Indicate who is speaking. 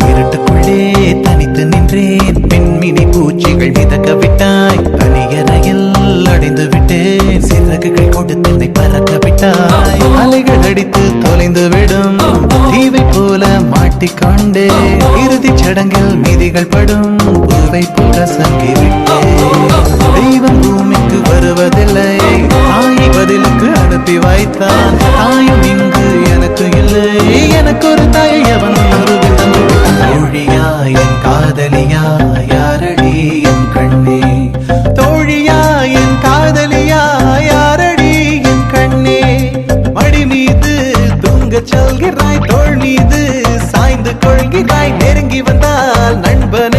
Speaker 1: இருட்டுக்குள்ளே தனித்து நின்றேன், பெண்மினி பூச்சிகள் மிதக்க விட்டாய், தனியறையில் அடைந்து விட்டேன், சிறகுகள் கொண்டு தென்னை பறக்க விட்டாய், அலைகள் அடித்து தொலைந்து விடும் தீவை போல மாட்டிக்கொண்டே, இறுதி சடங்கில் மீதிகள் படும் பூவை போல் கசங்கி விட்டேன். தெய்வம் பூமிக்கு வருவதில்லை, தாயை பதிலுக்கு அனுப்பி வைத்தான், தாயும் இங்கு எனக்கு இல்லை, எனக்கு ஒரு தாயை அவன் உருவில் தந்து விட்டான். தோழியா என் காதலியா யாரடி என் கண்ணே, தோழியா என் காதலியா யாரடி என் கண்ணே, மடி மீது தூங்கச் சொல்கிறாய், தோள் மீது சாய்ந்து கொள்கிறாய், நெருங்கி வந்தால் நண்பன்